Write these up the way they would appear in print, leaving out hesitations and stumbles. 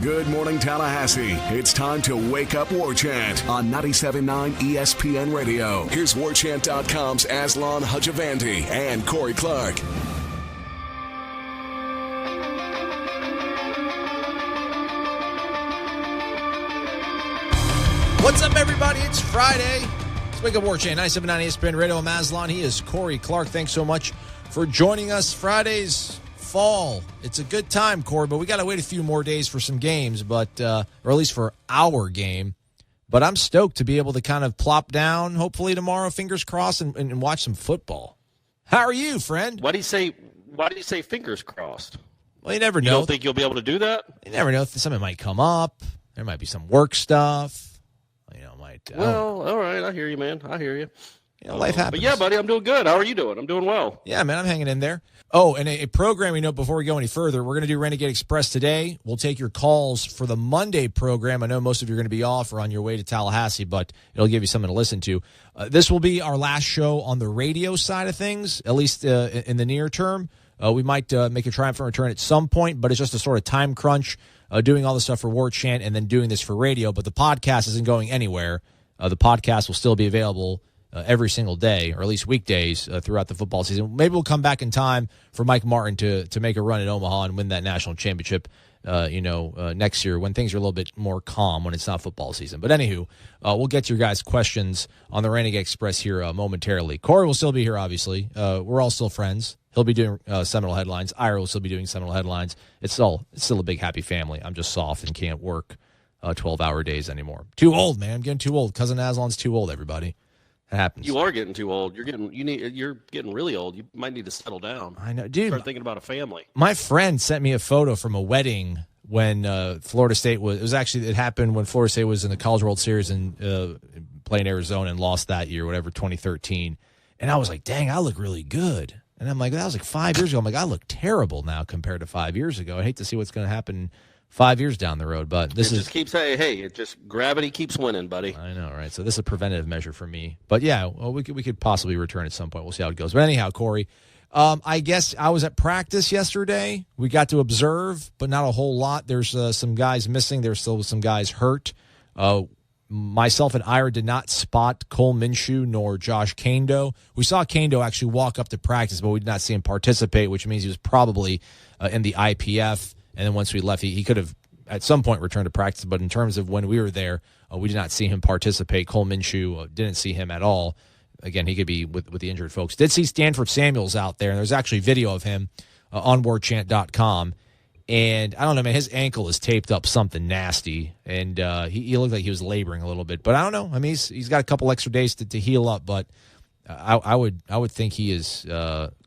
Good morning, Tallahassee. It's time to wake up War Chant on 97.9 ESPN Radio. Here's WarChant.com's Aslan Hajavandi and Corey Clark. What's up, everybody? It's Friday. It's Wake Up War Chant, 97.9 ESPN Radio. I'm Aslan. He is Corey Clark. Thanks so much for joining us. Fridays, fall. It's a good time, Corey, but we got to wait a few more days for some games, but or at least for our game. But I'm stoked to be able to kind of plop down, hopefully tomorrow, fingers crossed, and watch some football. How are you, friend? Why do you say fingers crossed? Well, you never know. You don't think you'll be able to do that? You never know. Something might come up. There might be some work stuff. Well, all right. I hear you, man. I hear you. Life happens. But yeah, buddy, I'm doing good. How are you doing? I'm doing well. Yeah, man, I'm hanging in there. Oh, and a programming note before we go any further. We're going to do Renegade Express today. We'll take your calls for the Monday program. I know most of you are going to be off or on your way to Tallahassee, but it'll give you something to listen to. This will be our last show on the radio side of things, at least in the near term. We might make a triumphant return at some point, but it's just a sort of time crunch, doing all the stuff for War Chant and then doing this for radio. But the podcast isn't going anywhere. The podcast will still be available every single day, or at least weekdays throughout the football season. Maybe we'll come back in time for Mike Martin to make a run at Omaha and win that national championship, next year when things are a little bit more calm when it's not football season. But anywho, we'll get to your guys' questions on the Renegade Express here momentarily. Corey will still be here, obviously. We're all still friends. He'll be doing Seminole headlines. Ira will still be doing Seminole headlines. It's still a big, happy family. I'm just soft and can't work 12-hour days anymore. Too old, man. I'm getting too old. Cousin Aslan's too old, everybody. It happens. You are getting too old. You're getting really old. You might need to settle down. I know, dude. Start thinking about a family. My friend sent me a photo from a wedding when Florida State it happened when Florida State was in the College World Series and playing Arizona and lost that year, 2013. And I was like, dang, I look really good. And I'm like, that was like 5 years ago. I'm like, I look terrible now compared to 5 years ago. I hate to see what's going to happen 5 years down the road, but just keeps saying, hey, gravity keeps winning, buddy. I know, right? So this is a preventative measure for me. But yeah, well, we could possibly return at some point. We'll see how it goes. But anyhow, Corey, I guess I was at practice yesterday. We got to observe, but not a whole lot. There's some guys missing. There's still some guys hurt. Myself and Ira did not spot Cole Minshew nor Josh Kando. We saw Kando actually walk up to practice, but we did not see him participate, which means he was probably in the IPF. And then once we left, he could have at some point returned to practice. But in terms of when we were there, we did not see him participate. Cole Minshew didn't see him at all. Again, he could be with the injured folks. Did see Stanford Samuels out there, and there's actually video of him on WarChant.com. And I don't know, man, his ankle is taped up something nasty, and he looked like he was laboring a little bit. But I don't know. I mean, he's got a couple extra days to heal up, but I would think he is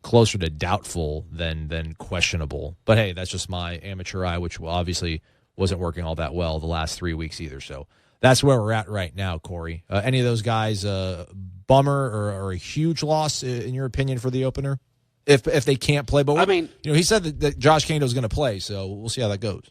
closer to doubtful than questionable. But hey, that's just my amateur eye, which obviously wasn't working all that well the last 3 weeks either. So that's where we're at right now, Corey. Any of those guys, bummer or a huge loss in your opinion for the opener, if they can't play? But I mean, he said that Josh Kando is going to play, so we'll see how that goes.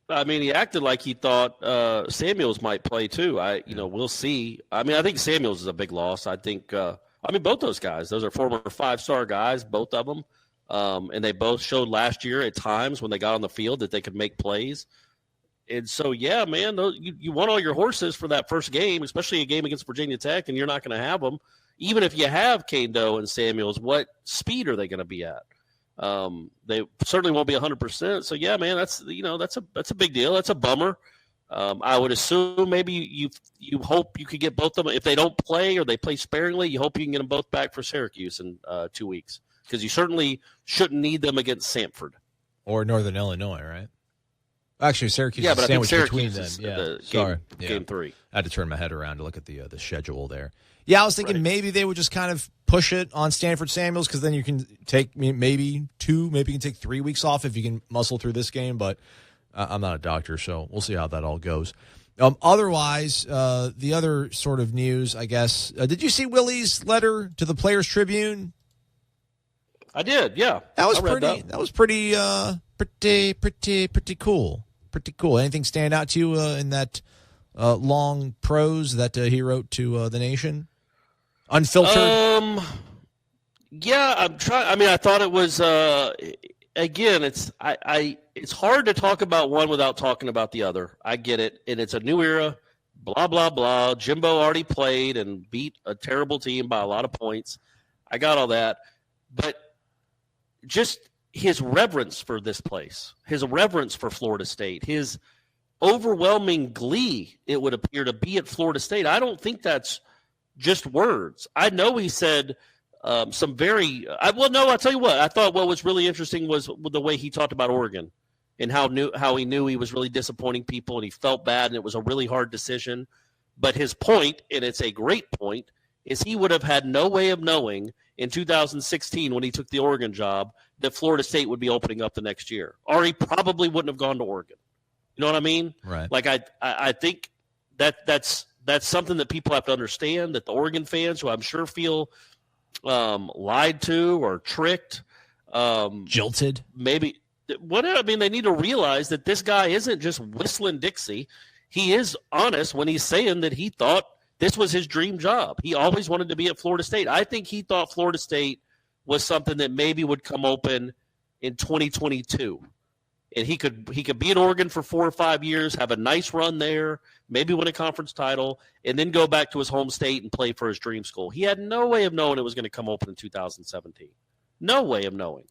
I mean, he acted like he thought Samuels might play too. We'll see. I mean, I think Samuels is a big loss. I think, both those guys, those are former 5-star guys, both of them. And they both showed last year at times when they got on the field that they could make plays. And so, yeah, man, you want all your horses for that first game, especially a game against Virginia Tech, and you're not going to have them. Even if you have Kando and Samuels, what speed are they going to be at? They certainly won't be 100%. So yeah, man, that's a big deal. That's a bummer. I would assume maybe you hope you could get both of them. If they don't play or they play sparingly, you hope you can get them both back for Syracuse in 2 weeks, because you certainly shouldn't need them against Samford or Northern Illinois, right? Actually, Syracuse is sandwiched between them. Yeah, game 3. I had to turn my head around to look at the schedule there. Yeah, I was thinking maybe they would just kind of push it on Stanford Samuels, because then you can take maybe 2, maybe you can take 3 weeks off if you can muscle through this game. But I'm not a doctor, so we'll see how that all goes. Otherwise, the other sort of news, I guess, did you see Willie's letter to the Players Tribune? I did, yeah. That was pretty cool. Pretty cool. Anything stand out to you in that long prose that he wrote to the nation? Unfiltered? Yeah, I'm trying. I mean, I thought it was again, it's hard to talk about one without talking about the other. I get it, and it's a new era. Blah blah blah. Jimbo already played and beat a terrible team by a lot of points. I got all that, but just his reverence for this place, his reverence for Florida State, his overwhelming glee, it would appear, to be at Florida State. I don't think that's just words. I know he said some very I'll tell you what. I thought what was really interesting was the way he talked about Oregon and how he knew he was really disappointing people and he felt bad and it was a really hard decision. But his point, and it's a great point, is he would have had no way of knowing in 2016 when he took the Oregon job that Florida State would be opening up the next year, or he probably wouldn't have gone to Oregon. You know what I mean? Right. Like I think that's something that people have to understand, that the Oregon fans, who I'm sure feel lied to or tricked, jilted, maybe. They need to realize that this guy isn't just whistling Dixie. He is honest when he's saying that he thought this was his dream job. He always wanted to be at Florida State. I think he thought Florida State was something that maybe would come open in 2022. And he could be in Oregon for 4 or 5 years, have a nice run there, maybe win a conference title, and then go back to his home state and play for his dream school. He had no way of knowing it was going to come open in 2017. No way of knowing.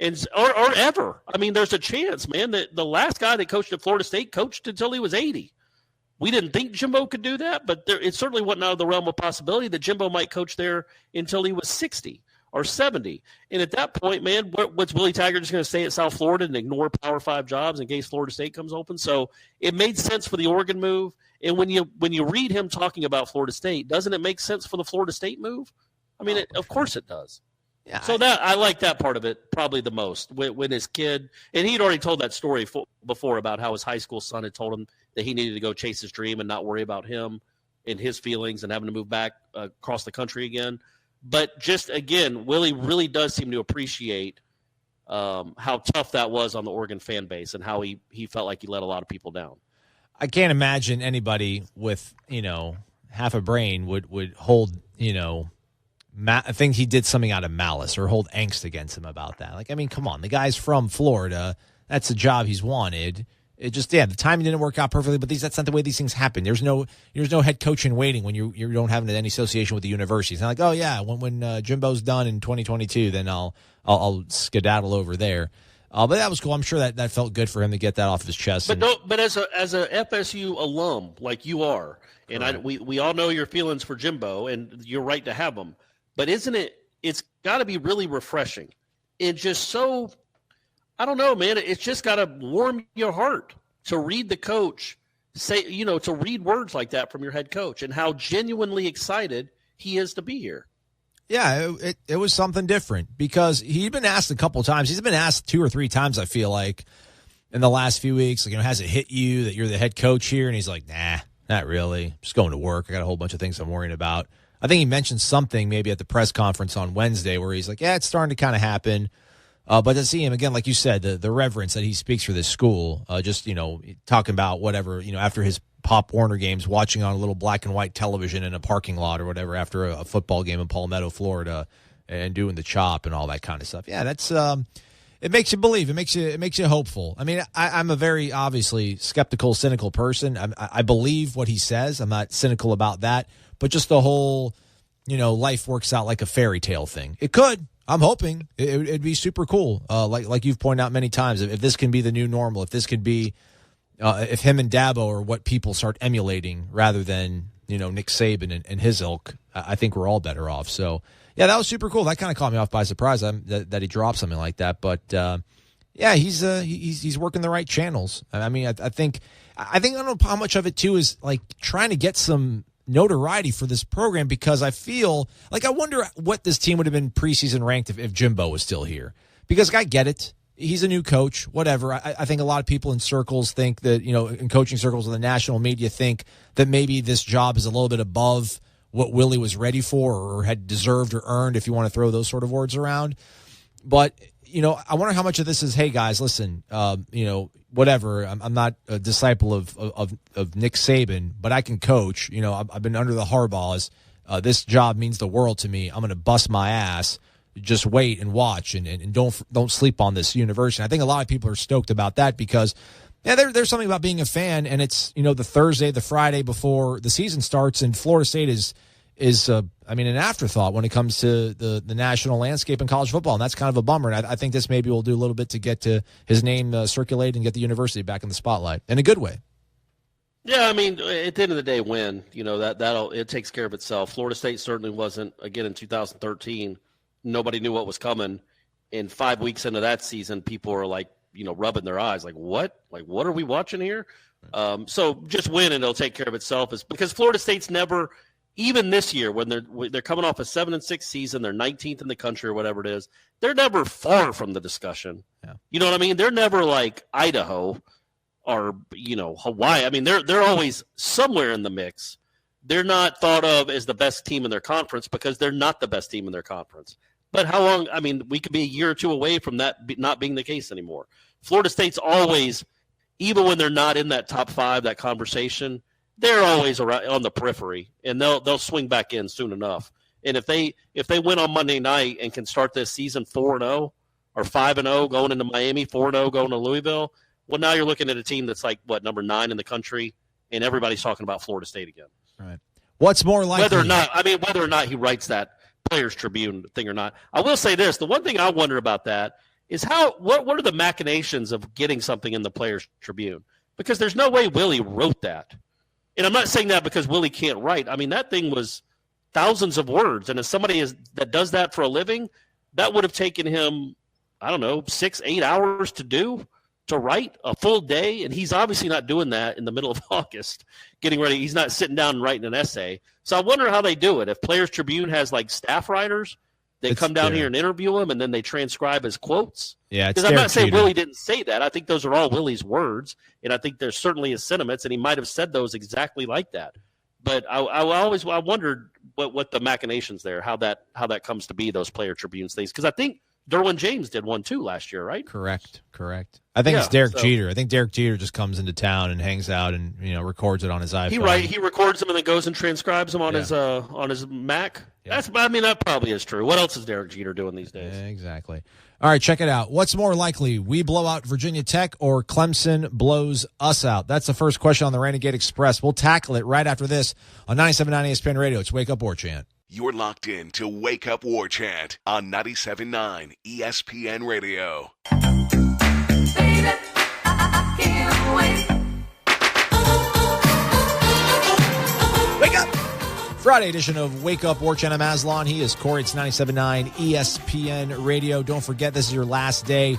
Or ever. I mean, there's a chance, man, that the last guy that coached at Florida State coached until he was 80. We didn't think Jimbo could do that, but it certainly wasn't out of the realm of possibility that Jimbo might coach there until he was 60 or 70. And at that point, man, what's Willie Taggart just going to stay at South Florida and ignore Power 5 jobs in case Florida State comes open? So it made sense for the Oregon move. And when you read him talking about Florida State, doesn't it make sense for the Florida State move? I mean, of course it does. Yeah, so I like that part of it probably the most. When his kid, and he'd already told that story before about how his high school son had told him that he needed to go chase his dream and not worry about him and his feelings and having to move back across the country again. But just, again, Willie really does seem to appreciate how tough that was on the Oregon fan base and how he felt like he let a lot of people down. I can't imagine anybody with, half a brain would hold, I think he did something out of malice or hold angst against him about that. Like, I mean, come on. The guy's from Florida. That's the job he's wanted. It just, the timing didn't work out perfectly, but that's not the way these things happen. There's no head coach in waiting when you don't have any association with the university. It's not like, oh, yeah, when Jimbo's done in 2022, then I'll skedaddle over there. But that was cool. I'm sure that felt good for him to get that off his chest. But as a FSU alum like you are, and right. we all know your feelings for Jimbo, and you're right to have them. But it's got to be really refreshing. It just so, I don't know, man, it's just got to warm your heart to read the coach say, to read words like that from your head coach and how genuinely excited he is to be here. Yeah, it was something different because he'd been asked a couple of times. He's been asked 2 or 3 times, I feel like, in the last few weeks, like, has it hit you that you're the head coach here? And he's like, nah, not really. Just going to work. I got a whole bunch of things I'm worrying about. I think he mentioned something maybe at the press conference on Wednesday where he's like, yeah, it's starting to kind of happen. But to see him, again, like you said, the reverence that he speaks for this school, just, talking about whatever, after his Pop Warner games, watching on a little black and white television in a parking lot or whatever after a football game in Palmetto, Florida, and doing the chop and all that kind of stuff. Yeah, that's it makes you believe. It makes you hopeful. I mean, I'm a very obviously skeptical, cynical person. I believe what he says. I'm not cynical about that. But just the whole, life works out like a fairy tale thing. It could. I'm hoping it'd be super cool. Like you've pointed out many times, if this can be the new normal, if this could be, if him and Dabo are what people start emulating rather than, Nick Saban and his ilk, I think we're all better off. So, yeah, that was super cool. That kind of caught me off by surprise that he dropped something like that. But, yeah, he's working the right channels. I mean, I think I don't know how much of it, too, is like trying to get some notoriety for this program because I feel like I wonder what this team would have been preseason ranked if Jimbo was still here. Because I get it. He's a new coach, whatever. I think a lot of people in circles think that, in coaching circles and the national media think that maybe this job is a little bit above what Willie was ready for or had deserved or earned, if you want to throw those sort of words around. But, I wonder how much of this is, hey, guys, listen, whatever. I'm not a disciple of Nick Saban, but I can coach. I've been under the Harbaughs. This job means the world to me. I'm going to bust my ass. just wait and watch and don't sleep on this university. I think a lot of people are stoked about that because there's something about being a fan, and it's the Thursday, the Friday before the season starts, and Florida State is an afterthought when it comes to the national landscape in college football, and that's kind of a bummer. And I think this maybe will do a little bit to get to his name circulated and get the university back in the spotlight in a good way. Yeah, I mean, at the end of the day, it takes care of itself. Florida State certainly wasn't. Again, in 2013, nobody knew what was coming. And 5 weeks into that season, people are like, rubbing their eyes, like, what? Like, what are we watching here? So just win and it'll take care of itself. Is because Florida State's never, even this year when they're coming off a 7-6 season, they're 19th in the country or whatever it is. They're never far from the discussion. Yeah. You know what I mean? They're never like Idaho or Hawaii. I mean, they're always somewhere in the mix. They're not thought of as the best team in their conference because they're not the best team in their conference. But how long? I mean, we could be a year or two away from that not being the case anymore. Florida State's always, even when they're not in that top 5, that conversation, they're always around on the periphery, and they'll swing back in soon enough. And if they win on Monday night and can start this season 4-0 or 5-0 going into Miami, 4-0 going to Louisville, well, now you're looking at a team that's like number 9 in the country, and everybody's talking about Florida State again. Right. What's more likely? Whether or not he writes that Players Tribune thing or not. I will say this: the one thing I wonder about that is what are the machinations of getting something in the Players Tribune? Because there's no way Willie wrote that. And I'm not saying that because Willie can't write. I mean, that thing was thousands of words, and as somebody that does that for a living, that would have taken him, 6-8 hours to write a full day, and he's obviously not doing that in the middle of August, getting ready. He's not sitting down and writing an essay. So I wonder how they do it. If Players Tribune has like staff writers, they come down here and interview him, and then they transcribe his quotes. Yeah, because I'm not saying Willie didn't say that. I think those are all Willie's words, and I think there's certainly his sentiments, and he might have said those exactly like that. But I wondered what the machinations there, how that comes to be, those Player Tribunes things, because I think Derwin James did one too last year, right? Correct. I think it's Derek Jeter. I think Derek Jeter just comes into town and hangs out and records it on his iPhone. He records them and then goes and transcribes them on his Mac. Yeah. That probably is true. What else is Derek Jeter doing these days? Yeah, exactly. All right, check it out. What's more likely, we blow out Virginia Tech or Clemson blows us out? That's the first question on the Renegade Express. We'll tackle it right after this on 97.9 ESPN Radio. It's Wake Up War Chant. You're locked in to Wake Up War Chant on 97.9 ESPN Radio. Baby, I can't wait. Wake up! Friday edition of Wake Up War Chant. I'm Aslan. He is Corey. It's 97.9 ESPN Radio. Don't forget, this is your last day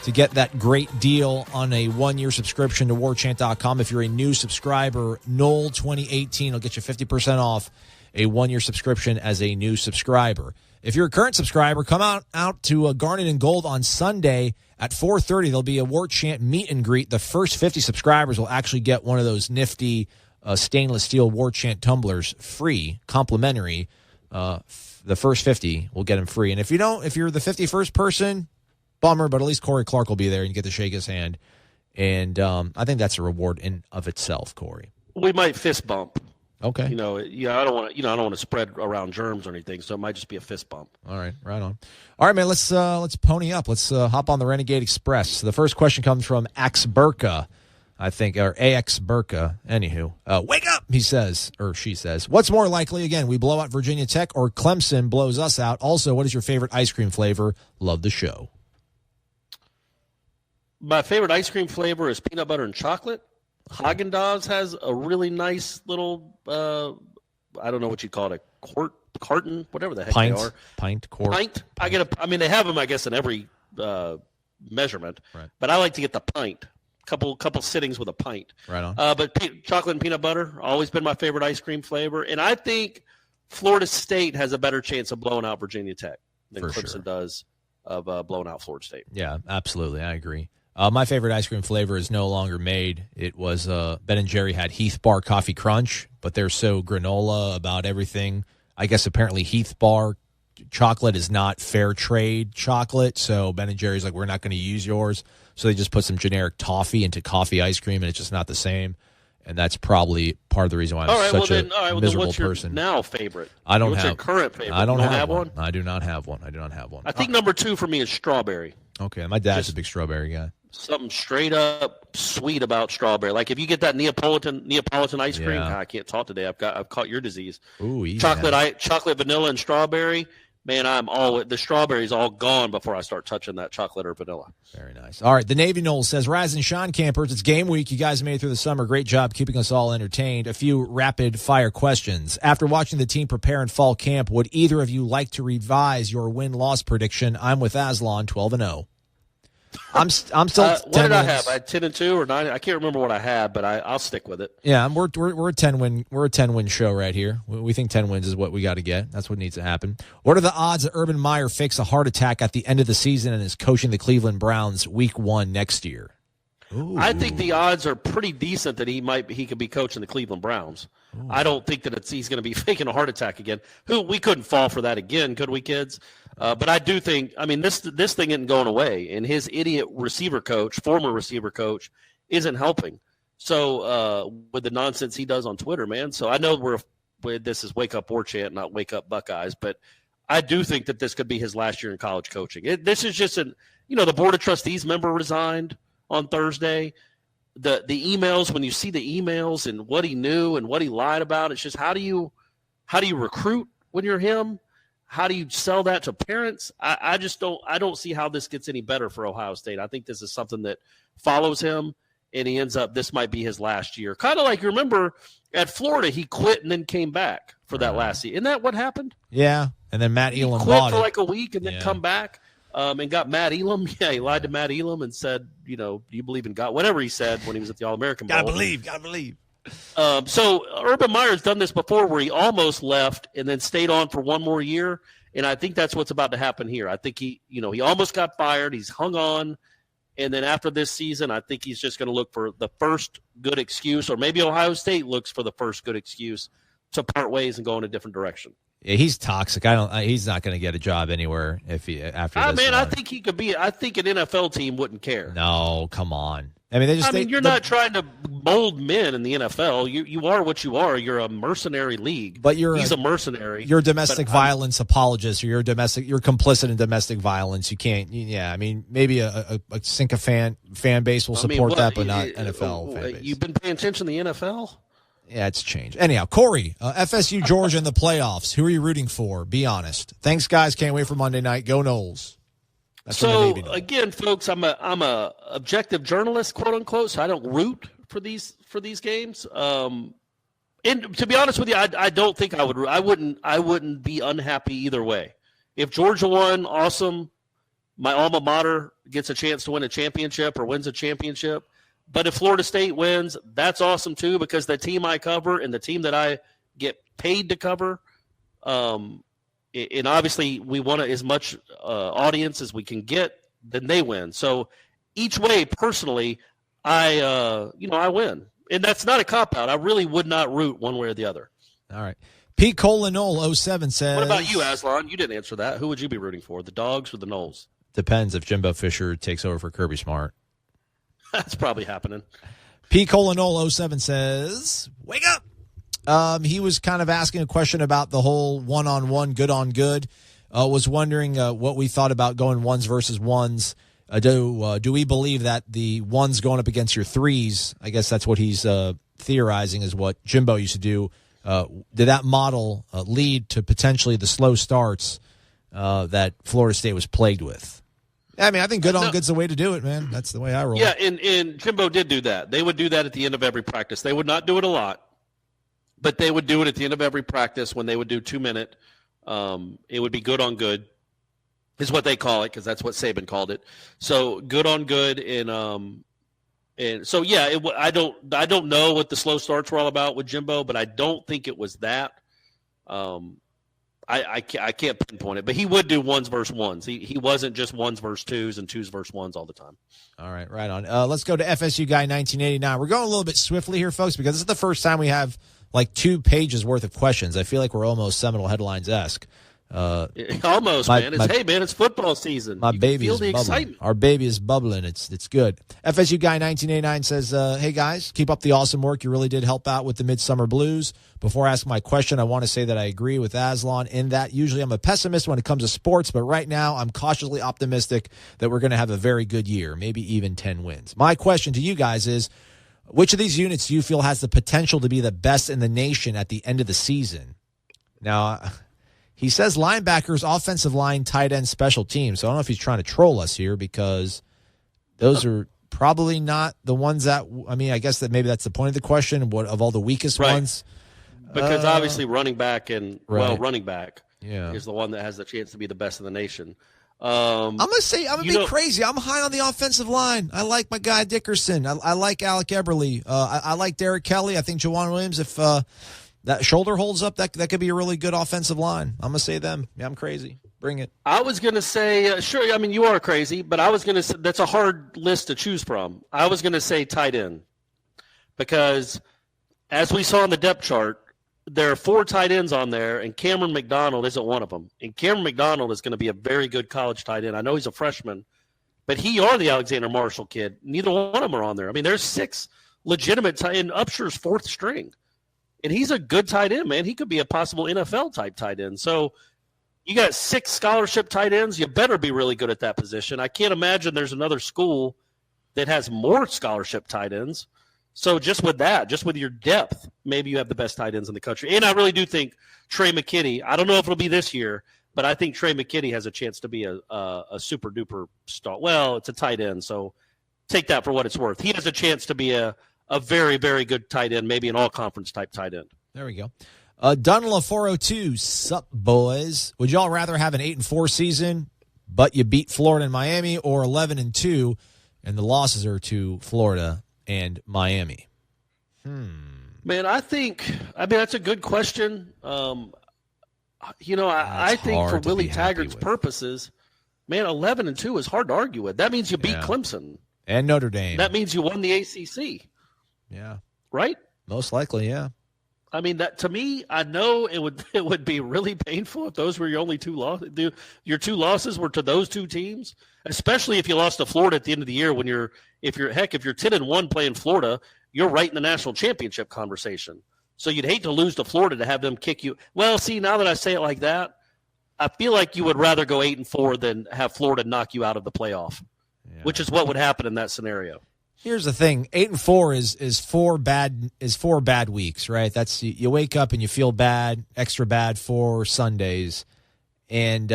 to get that great deal on a 1-year subscription to warchant.com. If you're a new subscriber, Knoll 2018 will get you 50% off a 1-year subscription as a new subscriber. If you're a current subscriber, come out to Garnet and Gold on Sunday at 4:30. There'll be a War Chant meet and greet. The first 50 subscribers will actually get one of those nifty stainless steel War Chant tumblers free, complimentary. The first 50 will get them free. And if you're the 51st person, bummer, but at least Corey Clark will be there and you get to shake his hand. And I think that's a reward in of itself, Corey. We might fist bump. Okay. I don't want to spread around germs or anything, so it might just be a fist bump. All right, right on. All right, man, let's pony up. Let's hop on the Renegade Express. The first question comes from Ax Burka, I think, or AX Burka. Anywho, wake up, he says, or she says. What's more likely, again, we blow out Virginia Tech or Clemson blows us out? Also, what is your favorite ice cream flavor? Love the show. My favorite ice cream flavor is peanut butter and chocolate. Haagen-Dazs has a really nice little, I don't know what you call it, a carton, whatever the heck they are. Pint. They have them, I guess, in every measurement. Right. But I like to get the pint. Couple sittings with a pint. Right on. But chocolate and peanut butter, always been my favorite ice cream flavor. And I think Florida State has a better chance of blowing out Virginia Tech than Clemson does of blowing out Florida State. Yeah, absolutely. I agree. My favorite ice cream flavor is no longer made. It was Ben & Jerry had Heath Bar Coffee Crunch, but they're so granola about everything. I guess apparently Heath Bar chocolate is not fair trade chocolate, so Ben & Jerry's like, we're not going to use yours. So they just put some generic toffee into coffee ice cream, and it's just not the same. And that's probably part of the reason why I'm such a miserable what's your person. Now favorite? I don't what's have your current favorite? I don't You have one. I do not have one. I think number 2 for me is strawberry. Okay, my dad's a big strawberry guy. Something straight up sweet about strawberry. Like if you get that Neapolitan ice cream, I can't talk today. I've caught your disease. Ooh, easy, chocolate, vanilla, and strawberry. Man, the strawberry's all gone before I start touching that chocolate or vanilla. Very nice. All right, the Navy Knowles says, Raz and Sean Campers, it's game week. You guys made it through the summer. Great job keeping us all entertained. A few rapid-fire questions. After watching the team prepare in fall camp, would either of you like to revise your win-loss prediction? I'm with Aslan, 12-0. I'm still. What did I have? I had 10-2 or 9. I can't remember what I had, but I'll stick with it. Yeah, we're a 10-win show right here. We think 10 wins is what we got to get. That's what needs to happen. What are the odds that Urban Meyer fakes a heart attack at the end of the season and is coaching the Cleveland Browns Week 1 next year? Ooh. I think the odds are pretty decent that he could be coaching the Cleveland Browns. Ooh. I don't think that he's going to be faking a heart attack again. We couldn't fall for that again, could we, kids? But I do think, this thing isn't going away, and his idiot former receiver coach, isn't helping. So with the nonsense he does on Twitter, man. So I know this is Wake Up War Chant, not Wake Up Buckeyes, but I do think that this could be his last year in college coaching. This is just the Board of Trustees member resigned on Thursday. The emails, when you see the emails and what he knew and what he lied about, it's just how do you recruit when you're him? How do you sell that to parents? I don't see how this gets any better for Ohio State. I think this is something that follows him, and he ends up, this might be his last year. Kind of like, you remember at Florida, he quit and then came back for that last season. Isn't that what happened? Yeah, and then Matt Elam quit for like a week and then come back. And got Matt Elam. Yeah, he lied to Matt Elam and said, do you believe in God? Whatever he said when he was at the All-American Bowl. Gotta believe. So Urban Meyer's done this before where he almost left and then stayed on for one more year, and I think that's what's about to happen here. I think he almost got fired. He's hung on, and then after this season, I think he's just going to look for the first good excuse, or maybe Ohio State looks for the first good excuse to part ways and go in a different direction. Yeah, he's toxic. He's not going to get a job anywhere after this. I think he could be. I think an NFL team wouldn't care. No, come on. You're not trying to mold men in the NFL. You are what you are. You're a mercenary league. But he's a mercenary. You're a domestic violence apologist, or you're complicit in domestic violence. You can't. Yeah, maybe a sycophant fan base will support that, but not NFL fan base. You've been paying attention to the NFL. Yeah, it's changed. Anyhow, Corey, FSU Georgia in the playoffs. Who are you rooting for? Be honest. Thanks, guys. Can't wait for Monday night. Go Noles. So again, folks, I'm a objective journalist, quote unquote. So I don't root for these games. And to be honest with you, I don't think I would. I wouldn't be unhappy either way. If Georgia won, awesome. My alma mater gets a chance to win a championship or wins a championship. But if Florida State wins, that's awesome too, because the team I cover and the team that I get paid to cover, and obviously we want as much audience as we can get, then they win. So each way, personally, I win. And that's not a cop-out. I really would not root one way or the other. All right. Pete Colanol 07 says. What about you, Aslan? You didn't answer that. Who would you be rooting for, the Dogs or the Noles? Depends if Jimbo Fisher takes over for Kirby Smart. That's probably happening. P. Colanol 07 says, wake up. He was kind of asking a question about the whole one-on-one, good on good. Was wondering what we thought about going ones versus ones. Do we believe that the ones going up against your threes, I guess that's what he's theorizing is what Jimbo used to do. Did that model lead to potentially the slow starts that Florida State was plagued with? I think good on good's the way to do it, man. That's the way I roll. Yeah, and Jimbo did do that. They would do that at the end of every practice. They would not do it a lot, but they would do it at the end of every practice when they would do 2-minute. It would be good on good is what they call it, because that's what Saban called it. So good on good, and so yeah, I don't know what the slow starts were all about with Jimbo, but I don't think it was that. I can't pinpoint it, but he would do ones versus ones. He wasn't just ones versus twos and twos versus ones all the time. All right, right on. Let's go to FSU Guy 1989. We're going a little bit swiftly here, folks, because this is the first time we have like 2 pages worth of questions. I feel like we're almost Seminole Headlines-esque. Almost, man. Hey, man, it's football season. My You can baby feel is the bubbling. excitement. Our baby is bubbling. It's good. FSU guy 1989 says, "Hey guys, keep up the awesome work. You really did help out with the Midsummer Blues. Before I ask my question, I want to say that I agree with Aslan in that usually I'm a pessimist when it comes to sports, but right now I'm cautiously optimistic that we're going to have a very good year, maybe even 10 wins. My question to you guys is, which of these units do you feel has the potential to be the best in the nation at the end of the season?" Now, he says linebackers, offensive line, tight end, special teams. So I don't know if he's trying to troll us here because those are probably not the ones that, I mean, I guess that maybe that's the point of the question, what of all the weakest Right. ones. Because obviously running back Right. running back Yeah. is the one that has the chance to be the best in the nation. I'm going to be crazy. I'm high on the offensive line. I like my guy Dickerson. I like Alec Eberle. I like Derek Kelly. I think Jawan Williams, if that shoulder holds up, that could be a really good offensive line. I'm going to say them. Yeah, I'm crazy. Bring it. I was going to say, sure, I mean, you are crazy, but I was going to say that's a hard list to choose from. I was going to say tight end because as we saw on the depth chart, there are 4 tight ends on there, and Cameron McDonald isn't one of them. And Cameron McDonald is going to be a very good college tight end. I know he's a freshman, but he or the Alexander Marshall kid, neither one of them are on there. I mean, there's 6 legitimate tight end. Upsher's 4th string. And he's a good tight end, man. He could be a possible NFL-type tight end. So you got 6 scholarship tight ends. You better be really good at that position. I can't imagine there's another school that has more scholarship tight ends. So just with that, just with your depth, maybe you have the best tight ends in the country. And I really do think Trey McKinney, I don't know if it'll be this year, but I think Trey McKinney has a chance to be a super-duper star. Well, it's a tight end, so take that for what it's worth. He has a chance to be a very, very good tight end, maybe an all-conference type tight end. There we go. Dunla 402, sup, boys? Would y'all rather have an 8-4 season, but you beat Florida and Miami, or 11-2, and the losses are to Florida and Miami? Man, I mean, that's a good question. I think for hard to Willie be happy Taggart's with. purposes, man, 11-2 is hard to argue with. That means you beat Yeah. Clemson. And Notre Dame. That means you won the ACC, Yeah, right? most likely, yeah. I mean, that to me, I know it would be really painful if those were your only 2 losses. Your 2 losses were to those 2 teams, especially if you lost to Florida at the end of the year. If you're 10-1 playing Florida, you're right in the national championship conversation. So you'd hate to lose to Florida to have them kick you. Well, see, now that I say it like that, I feel like you would rather go 8-4 than have Florida knock you out of the playoff, which is what would happen in that scenario. Here's the thing: 8-4 is 4 bad weeks, right? That's you wake up and you feel bad, extra bad 4 Sundays, and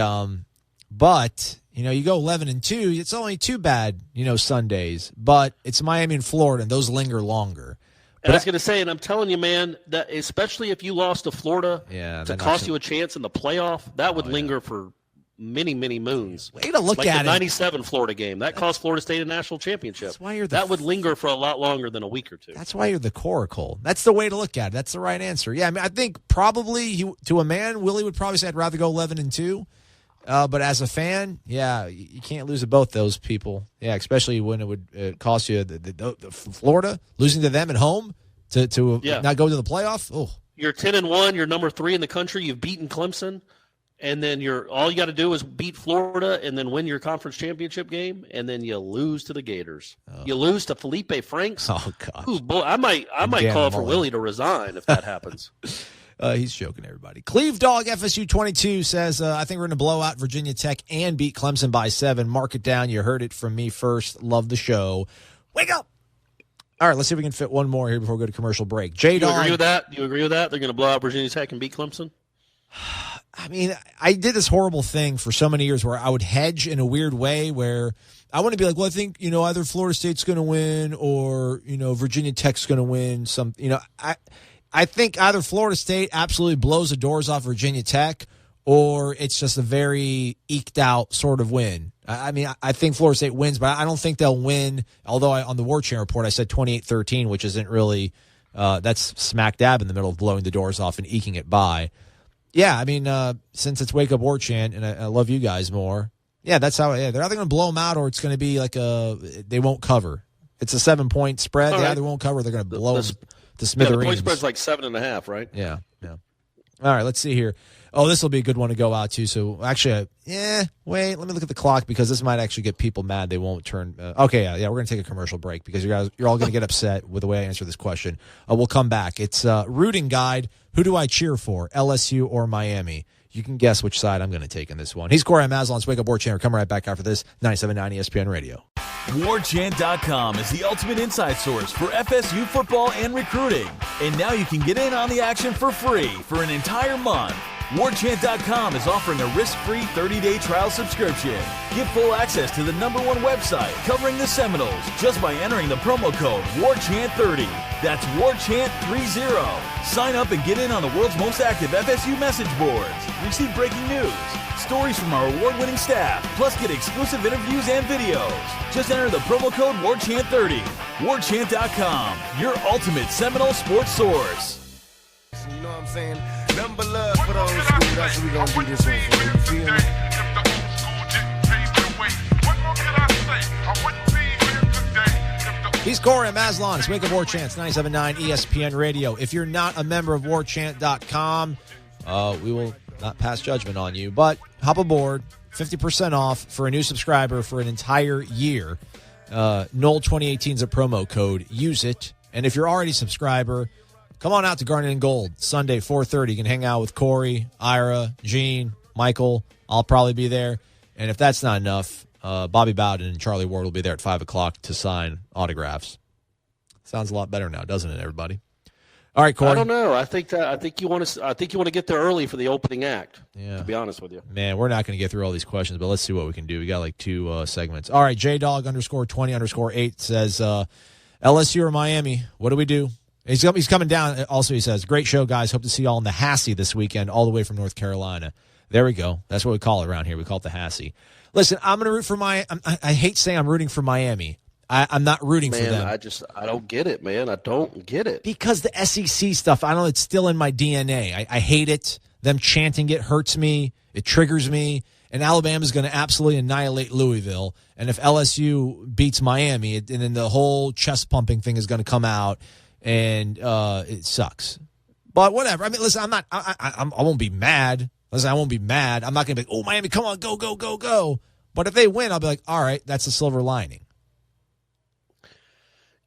but you go 11-2. It's only 2 bad Sundays, but it's Miami and Florida, and those linger longer. And I was going to say, and I'm telling you, man, that especially if you lost to Florida Yeah, to that cost knocks you a chance in the playoff, that would linger for many, many moons. Way to look like at the it. 97 Florida game. That cost Florida State a national championship. That's why you're that would linger for a lot longer than a week or 2. That's why you're the coracle. That's the way to look at it. That's the right answer. Yeah, I mean, I think probably to a man, Willie would probably say I'd rather go 11-2. But as a fan, yeah, you can't lose to both those people. Yeah, especially when it would cost you the Florida losing to them at home to not go to the playoff. Oh, You're 10-1. You're number 3 in the country. You've beaten Clemson, and then all you got to do is beat Florida, and then win your conference championship game, and then you lose to the Gators. You lose to Felipe Franks. oh gosh. Ooh, boy, I might Dan call for Mullen. Willie to resign if that happens. He's joking, everybody. Cleve Dog FSU 22 says, I think we're going to blow out Virginia Tech and beat Clemson by 7. Mark it down. You heard it from me first. Love the show. Wake up. All right, let's see if we can fit one more here before we go to commercial break. Do you J-Dog. agree with that? Do you agree with that? They're going to blow out Virginia Tech and beat Clemson? I mean, I did this horrible thing for so many years where I would hedge in a weird way where I want to be like, well, I think, either Florida State's going to win or, Virginia Tech's going to win. I think either Florida State absolutely blows the doors off Virginia Tech or it's just a very eked out sort of win. I mean, I think Florida State wins, but I don't think they'll win. Although on the War Chant report, I said 28-13, which isn't really that's smack dab in the middle of blowing the doors off and eking it by. Yeah, I mean, since it's Wake Up War Chant, and I love you guys more. Yeah, that's how. Yeah, they're either going to blow them out or it's going to be like they won't cover. It's a 7-point spread. They either won't cover. Or they're going to blow them to Yeah, smithereens. the point spread's like 7.5, right? Yeah. All right, let's see here. Oh, this will be a good one to go out to. So, actually, wait, let me look at the clock because this might actually get people mad. They won't turn. Okay, yeah, we're going to take a commercial break because you're all going to get upset with the way I answer this question. We'll come back. It's rooting guide. Who do I cheer for, LSU or Miami? You can guess which side I'm going to take in this one. He's Corey. I'm Aslan's Wake Up War Chant. We're coming right back after this. 97.9 ESPN Radio. WarChant.com is the ultimate inside source for FSU football and recruiting. And now you can get in on the action for free for an entire month. WarChant.com is offering a risk-free 30-day trial subscription. Get full access to the #1 website covering the Seminoles just by entering the promo code WarChant30. That's WarChant30. Sign up and get in on the world's most active FSU message boards. Receive breaking news, stories from our award-winning staff, plus get exclusive interviews and videos. Just enter the promo code WarChant30. WarChant.com, your ultimate Seminole sports source. You know what I'm saying? Number love for those schools. That's what we gonna do this one for. You feel me? He's Corey. I'm Aslan. It's Wake Up War Chants, 97.9 ESPN Radio. If you're not a member of WarChant.com, we will not pass judgment on you. But hop aboard. 50% off for a new subscriber for an entire year. Knoll 2018 is a promo code. Use it. And if you're already a subscriber, come on out to Garnet and Gold, Sunday, 4:30. You can hang out with Corey, Ira, Gene, Michael. I'll probably be there. And if that's not enough, Bobby Bowden and Charlie Ward will be there at 5 o'clock to sign autographs. Sounds a lot better now, doesn't it, everybody? All right, Corey. I don't know. I think you want to get there early for the opening act. Yeah. To be honest with you, man, we're not going to get through all these questions, but let's see what we can do. We got like 2 segments. All right, JDog_20_8 says LSU or Miami. What do we do? He's coming down. Also, he says, great show, guys. Hope to see you all in the Hassie this weekend, all the way from North Carolina. There we go. That's what we call it around here. We call it the Hassie. Listen, I'm going to root for I hate saying I'm rooting for Miami. I'm not rooting for them. I don't get it, man. I don't get it. Because the SEC stuff, I don't know, it's still in my DNA. I hate it. Them chanting it hurts me. It triggers me. And Alabama's going to absolutely annihilate Louisville. And if LSU beats Miami, and then the whole chest-pumping thing is going to come out, and it sucks. But whatever. I mean, listen, I won't be mad. Listen, I won't be mad. I'm not going to be like, oh, Miami, come on, go, go, go, go. But if they win, I'll be like, all right, that's the silver lining.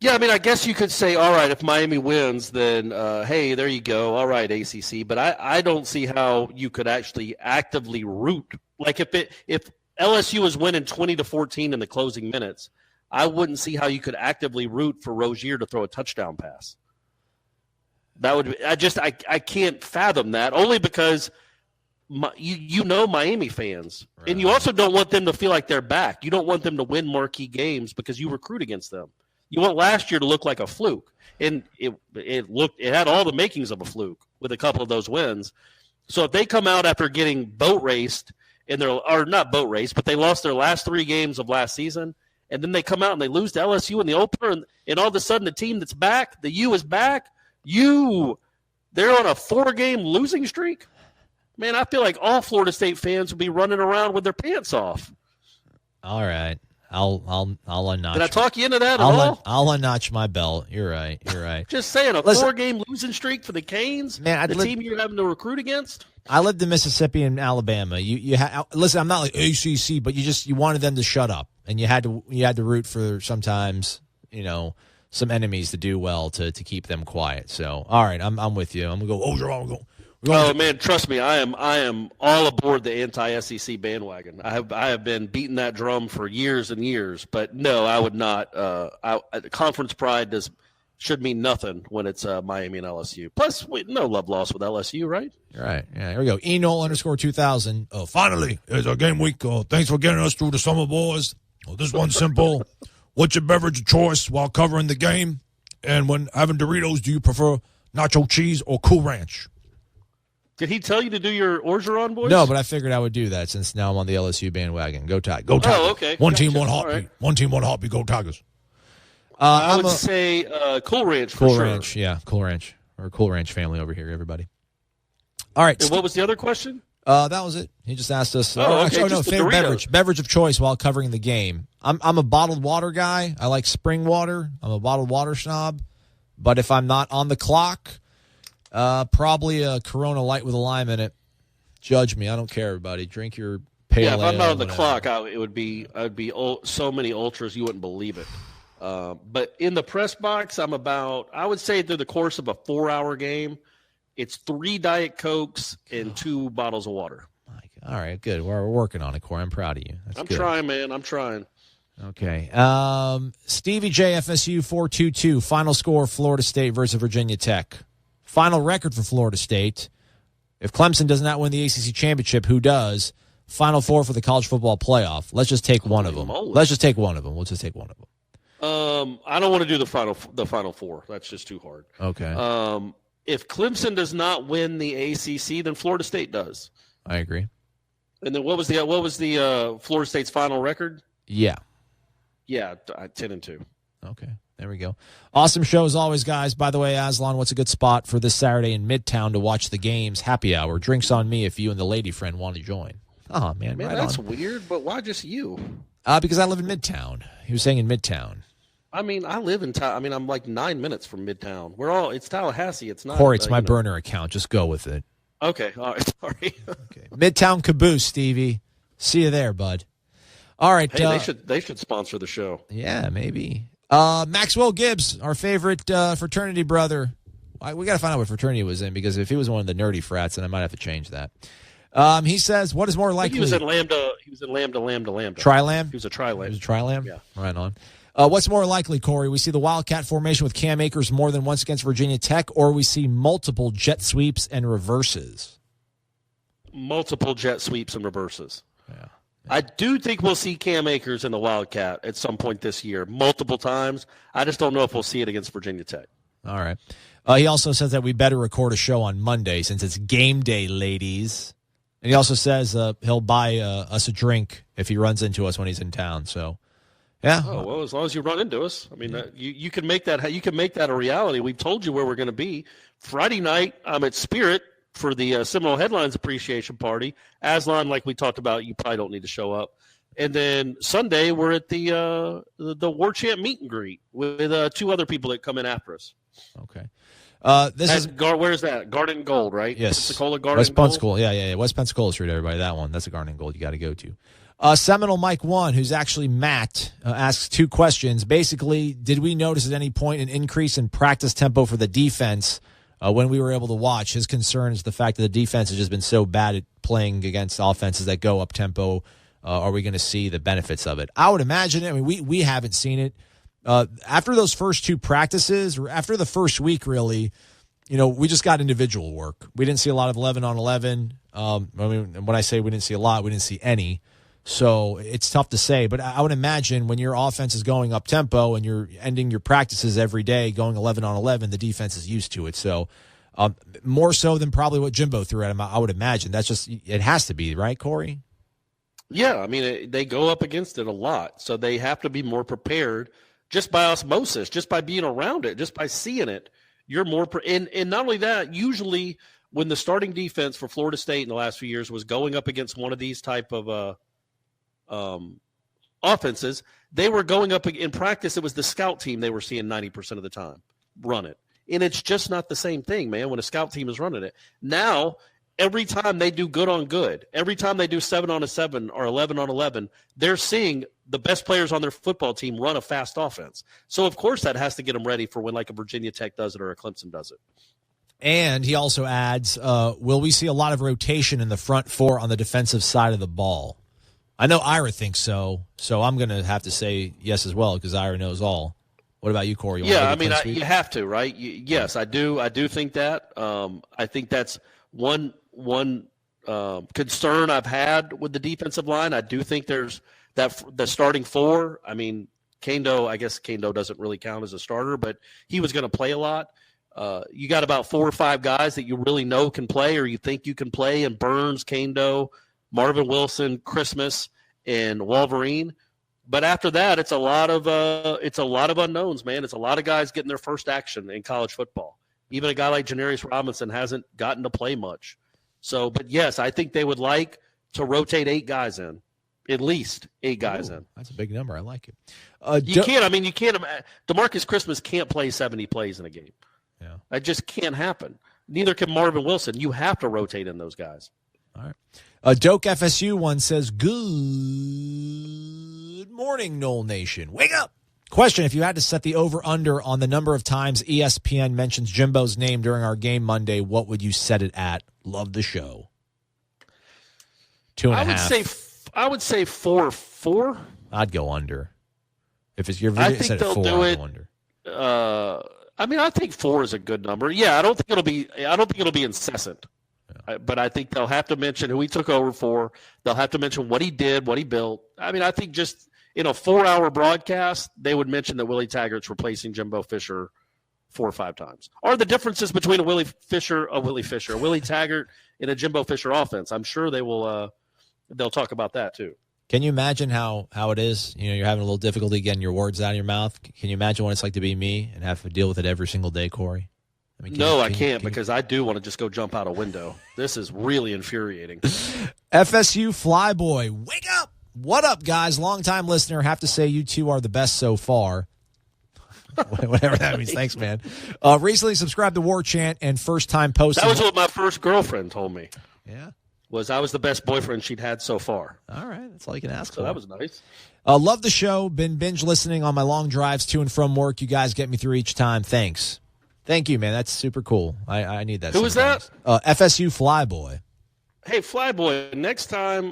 Yeah, I mean, I guess you could say, all right, if Miami wins, then, hey, there you go. All right, ACC. But I don't see how you could actually actively root. Like if LSU was winning 20-14 in the closing minutes, I wouldn't see how you could actively root for Rozier to throw a touchdown pass. That would I can't fathom that, only because you know Miami fans, right. And you also don't want them to feel like they're back. You don't want them to win marquee games because you recruit against them. You want last year to look like a fluke, and it had all the makings of a fluke with a couple of those wins. So if they come out after getting boat raced or not boat raced, but they lost their last 3 games of last season, and then they come out and they lose to LSU in the opener, and all of a sudden the team that's back, the U is back, they're on a 4-game losing streak. Man, I feel like all Florida State fans would be running around with their pants off. All right. I'll unnotch. Did I talk you into that at all? I'll unnotch my belt. You're right. Just saying, a 4-game losing streak for the Canes, man, team you're having to recruit against. I lived in Mississippi and Alabama. Listen, I'm not like ACC, but you wanted them to shut up, and you had to root for sometimes, some enemies to do well to keep them quiet. So, all right, I'm with you. I'm gonna go. Oh man, trust me, I am all aboard the anti-SEC bandwagon. I have been beating that drum for years and years, but no, I would not. Conference pride should mean nothing when it's Miami and LSU. Plus, no love lost with LSU, right? Right. Yeah. Here we go. Enol_2000. Finally, it's our game week. Thanks for getting us through the summer, boys. This one's simple. What's your beverage of choice while covering the game? And when having Doritos, do you prefer nacho cheese or Cool Ranch? Did he tell you to do your Orgeron voice? No, but I figured I would do that since now I'm on the LSU bandwagon. Go Tigers. Go Tigers. Oh, okay. One team, one heartbeat. Right. One team, one heartbeat. Go Tigers. I would say Cool Ranch for sure. Cool Ranch, yeah. Cool Ranch. Or Cool Ranch family over here, everybody. All right. And what was the other question? That was it. He just asked us. Favorite beverage of choice while covering the game. I'm a bottled water guy. I like spring water. I'm a bottled water snob. But if I'm not on the clock, probably a Corona Light with a lime in it. Judge me. I don't care, everybody. Drink your pale Yeah, if I'm ale, not on the whatever. clock, I'd be so many ultras you wouldn't believe it. But in the press box, I would say through the course of a 4-hour game, it's 3 Diet Cokes and 2 bottles of water. All right, good. We're working on it, Corey. I'm proud of you. That's I'm good. trying, man. I'm trying. Okay. Stevie JFSU 422. Final score: Florida State versus Virginia Tech. Final record for Florida State. If Clemson does not win the ACC championship, who does? Final four for the college football playoff. Let's just take one of them. Let's just take one of them. We'll just take one of them. I don't want to do the final four. That's just too hard. Okay. If Clemson does not win the ACC, then Florida State does. I agree. And then what was the Florida State's final record? Yeah. Yeah, 10-2. Okay. There we go. Awesome show as always, guys. By the way, Aslan, what's a good spot for this Saturday in Midtown to watch the games? Happy hour. Drinks on me if you and the lady friend want to join. Oh, man. Man, right that's on. weird, but why just you? Because I live in Midtown. He was saying in Midtown. I mean, I live in I'm like 9 minutes from Midtown. It's Tallahassee. It's not. Corey, it's my burner account. Just go with it. Okay. All right. Sorry. Okay. Midtown Caboose, Stevie. See you there, bud. All right. Hey, they should sponsor the show. Yeah, maybe. Maxwell Gibbs, our favorite fraternity brother. We got to find out what fraternity he was in, because if he was one of the nerdy frats, then I might have to change that. He says, what is more likely? He was in Lambda. He was in Lambda. Tri-Lam? He was a Tri-Lam. He was a Tri-Lam? Yeah. Right on. What's more likely, Corey? We see the Wildcat formation with Cam Akers more than once against Virginia Tech, or we see multiple jet sweeps and reverses? Multiple jet sweeps and reverses. Yeah. I do think we'll see Cam Akers in the Wildcat at some point this year, multiple times. I just don't know if we'll see it against Virginia Tech. All right. He also says that we better record a show on Monday since it's game day, ladies. And he also says he'll buy us a drink if he runs into us when he's in town. So, yeah. Oh, well, as long as you run into us. I mean, you can make that a reality. We've told you where we're going to be. Friday night, I'm at Spirit for the Seminole Headlines Appreciation Party. Aslan, like we talked about, you probably don't need to show up. And then Sunday, we're at the War Chant meet and greet with 2 other people that come in after us. Okay. Where's that? Garden and Gold, right? Yes. Pensacola Garden West and Gold? Pensacola. Yeah. West Pensacola Street, everybody. That one. That's a Garden and Gold you got to go to. Seminole Mike 1, who's actually Matt, asks 2 questions. Basically, did we notice at any point an increase in practice tempo for the defense when we were able to watch? His concern is the fact that the defense has just been so bad at playing against offenses that go up tempo. Are we going to see the benefits of it? I would imagine it. I mean, we haven't seen it. After those first 2 practices, or after the first week, really, we just got individual work. We didn't see a lot of 11 on 11. I mean, when I say we didn't see a lot, we didn't see any. So it's tough to say. But I would imagine when your offense is going up tempo and you're ending your practices every day going 11 on 11, the defense is used to it. So more so than probably what Jimbo threw at him, I would imagine. It has to be, right, Corey? Yeah, I mean, they go up against it a lot. So they have to be more prepared just by osmosis, just by being around it, just by seeing it. You're more and not only that, usually when the starting defense for Florida State in the last few years was going up against one of these type of offenses, they were going up in practice. It was the scout team they were seeing 90% of the time run it. And it's just not the same thing, man, when a scout team is running it. Now, every time they do good on good, every time they do 7 on 7 or 11 on 11, they're seeing the best players on their football team run a fast offense. So, of course, that has to get them ready for when like a Virginia Tech does it or a Clemson does it. And he also adds, will we see a lot of rotation in the front 4 on the defensive side of the ball? I know Ira thinks so I'm going to have to say yes as well because Ira knows all. What about you, Corey? Yeah, I mean, you have to, right? Yes, I do. I do think that. I think that's one concern I've had with the defensive line. I do think there's the starting 4. I mean, I guess Kendo doesn't really count as a starter, but he was going to play a lot. You got about 4 or 5 guys that you really know can play or you think you can play, and Burns, Kendo, Marvin Wilson, Christmas, and Wolverine. But after that, it's a lot of unknowns, man. It's a lot of guys getting their first action in college football. Even a guy like Janarius Robinson hasn't gotten to play much. So, but yes, I think they would like to rotate 8 guys in, at least 8 guys in. That's a big number. I like You it. can't. DeMarcus Christmas can't play 70 plays in a game. Yeah, that just can't happen. Neither can Marvin Wilson. You have to rotate in those guys. All right. Doke FSU one says, good morning, Knoll Nation. Wake up. Question, if you had to set the over-under on the number of times ESPN mentions Jimbo's name during our game Monday, what would you set it at? Love the show. 2.5. I would say 4. I'd go under. If it's your I video think set at they'll 4, do I'd it. go under. I think 4 is a good number. Yeah, I don't think it'll be incessant. But I think they'll have to mention who he took over for. They'll have to mention what he did, what he built. I think just in a 4-hour broadcast, they would mention that Willie Taggart's replacing Jimbo Fisher 4 or 5 times. Or the differences between a Willie Taggart, and a Jimbo Fisher offense. I'm sure they will. They'll talk about that too. Can you imagine how it is? You're having a little difficulty getting your words out of your mouth. Can you imagine what it's like to be me and have to deal with it every single day, Corey? I can't because I do want to just go jump out a window. This is really infuriating. FSU Flyboy, wake up! What up, guys? Long-time listener. Have to say you two are the best so far. Whatever that means. Thanks, man. Recently subscribed to War Chant and first-time posting. That was what my first girlfriend told me. Yeah. I was the best boyfriend she'd had so far. All right. That's all you can ask for. So that was nice. Love the show. Been binge listening on my long drives to and from work. You guys get me through each time. Thanks. Thank you, man. That's super cool. I need that. Who was that? FSU Flyboy. Hey, Flyboy, next time,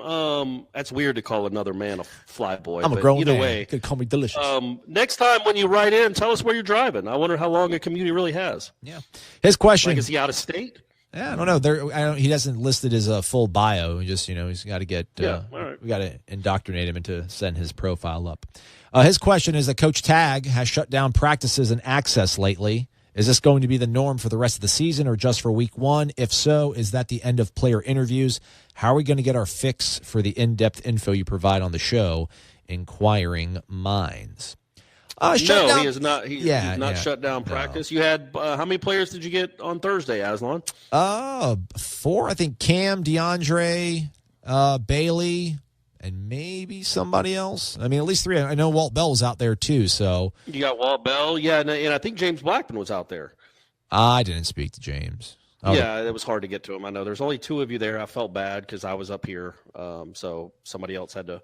that's weird to call another man a Flyboy. I'm a grown either man. way, You could call me delicious. next time when you write in, tell us where you're driving. I wonder how long a commute he really has. Yeah. His question. Is he out of state? Yeah, I don't know. He hasn't listed his full bio. He's got to get. All right. We got to indoctrinate him into send his profile up. His question is that Coach Tagg has shut down practices and access lately. Is this going to be the norm for the rest of the season or just for week 1? If so, is that the end of player interviews? How are we going to get our fix for the in-depth info you provide on the show? Inquiring minds. No, he is not. He's not shut down practice. No. You had how many players did you get on Thursday, Aslan? 4. I think Cam, DeAndre, Bailey, and maybe somebody else. At least 3. I know Walt Bell was out there too. So you got Walt Bell, yeah, and I think James Blackman was out there. I didn't speak to James. Yeah, it was hard to get to him. I know there's only 2 of you there. I felt bad because I was up here, so somebody else had to.